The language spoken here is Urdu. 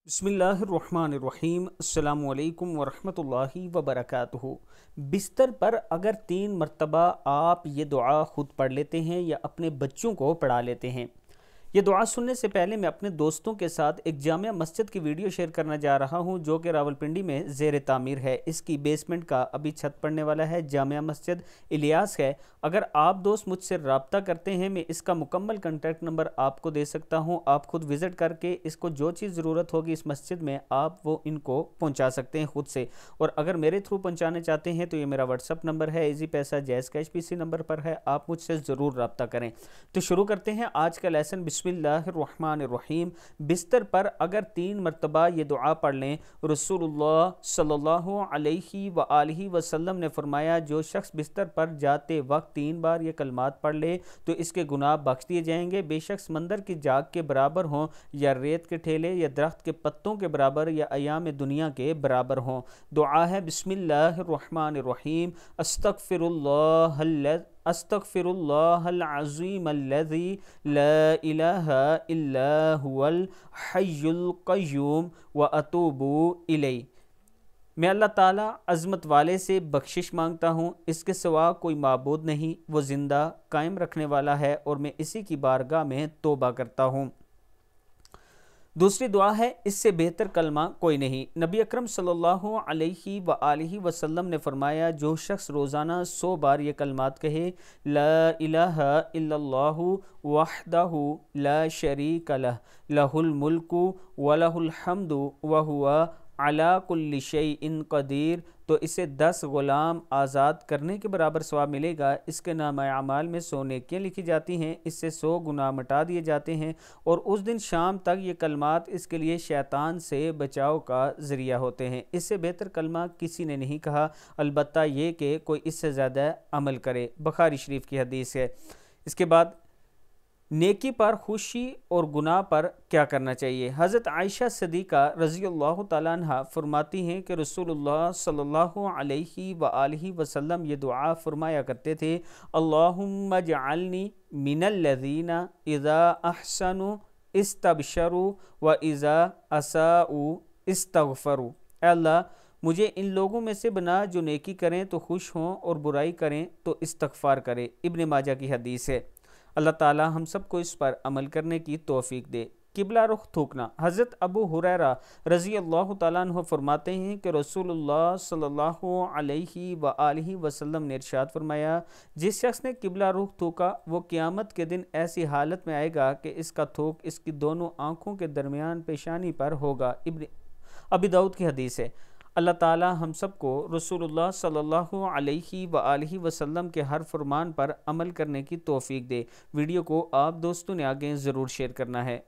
بسم اللہ الرحمن الرحیم۔ السلام علیکم ورحمۃ اللہ وبرکاتہ۔ بستر پر اگر 3 مرتبہ آپ یہ دعا خود پڑھ لیتے ہیں یا اپنے بچوں کو پڑھا لیتے ہیں۔ یہ دعا سننے سے پہلے میں اپنے دوستوں کے ساتھ ایک جامع مسجد کی ویڈیو شیئر کرنا جا رہا ہوں جو کہ راولپنڈی میں زیر تعمیر ہے۔ اس کی بیسمنٹ کا ابھی چھت پڑنے والا ہے۔ جامع مسجد الیاس ہے۔ اگر آپ دوست مجھ سے رابطہ کرتے ہیں، میں اس کا مکمل کنٹیکٹ نمبر آپ کو دے سکتا ہوں۔ آپ خود وزٹ کر کے اس کو جو چیز ضرورت ہوگی اس مسجد میں آپ وہ ان کو پہنچا سکتے ہیں خود سے، اور اگر میرے تھرو پہنچانے چاہتے ہیں تو یہ میرا واٹس ایپ نمبر ہے، ایزی پیسہ جیز کیش پی سی نمبر پر ہے، آپ مجھ سے ضرور رابطہ کریں۔ تو شروع کرتے ہیں آج کا لیسن۔ بسم اللہ الرحمن الرحیم۔ بستر پر اگر 3 مرتبہ یہ دعا پڑھ لیں، رسول اللہ صلی اللہ علیہ وآلہ وسلم نے فرمایا جو شخص بستر پر جاتے وقت 3 بار یہ کلمات پڑھ لے تو اس کے گناہ بخش دیے جائیں گے، بے شک سمندر کی جاگ کے برابر ہوں یا ریت کے ٹھیلے یا درخت کے پتوں کے برابر یا ایام دنیا کے برابر ہوں۔ دعا ہے بسم اللہ الرحمن الرحیم۔ استغفر اللہ العظیم الذی لا الہ الا هو الحی القیوم واتوب الیہ۔ میں اللہ تعالیٰ عظمت والے سے بخشش مانگتا ہوں، اس کے سوا کوئی معبود نہیں، وہ زندہ قائم رکھنے والا ہے اور میں اسی کی بارگاہ میں توبہ کرتا ہوں۔ دوسری دعا ہے اس سے بہتر کلمہ کوئی نہیں۔ نبی اکرم صلی اللہ علیہ وآلہ وسلم نے فرمایا جو شخص روزانہ 100 بار یہ کلمات کہے، لا الہ الا اللہ وحدہ لا شریک لہ، لہ الملک ولہ الحمد وہو علی کل شیء قدیر، تو اسے 10 غلام آزاد کرنے کے برابر ثواب ملے گا۔ اس کے نامہ اعمال میں 100 نیکیاں لکھی جاتی ہیں، اس سے 100 گناہ مٹا دیے جاتے ہیں، اور اس دن شام تک یہ کلمات اس کے لیے شیطان سے بچاؤ کا ذریعہ ہوتے ہیں۔ اس سے بہتر کلمہ کسی نے نہیں کہا، البتہ یہ کہ کوئی اس سے زیادہ عمل کرے۔ بخاری شریف کی حدیث ہے۔ اس کے بعد نیکی پر خوشی اور گناہ پر کیا کرنا چاہیے۔ حضرت عائشہ صدیقہ رضی اللہ تعالیٰ عنہ فرماتی ہیں کہ رسول اللہ صلی اللہ علیہ وآلہ وسلم یہ دعا فرمایا کرتے تھے، اللہم اجعلنی من الذین اذا احسنوا استبشروا واذا اساءوا استغفروا۔ اے اللہ مجھے ان لوگوں میں سے بنا جو نیکی کریں تو خوش ہوں اور برائی کریں تو استغفار کریں۔ ابن ماجہ کی حدیث ہے۔ اللہ تعالی ہم سب کو اس پر عمل کرنے کی توفیق دے۔ قبلہ رخ تھوکنا۔ حضرت ابو ہریرہ رضی اللہ تعالیٰ عنہ فرماتے ہیں کہ رسول اللہ صلی اللہ علیہ وآلہ وسلم نے ارشاد فرمایا جس شخص نے قبلہ رخ تھوکا وہ قیامت کے دن ایسی حالت میں آئے گا کہ اس کا تھوک اس کی دونوں آنکھوں کے درمیان پیشانی پر ہوگا۔ ابی داؤد کی حدیث ہے۔ اللہ تعالی ہم سب کو رسول اللہ صلی اللہ علیہ وآلہ وسلم کے ہر فرمان پر عمل کرنے کی توفیق دے۔ ویڈیو کو آپ دوستوں نے آگے ضرور شیئر کرنا ہے۔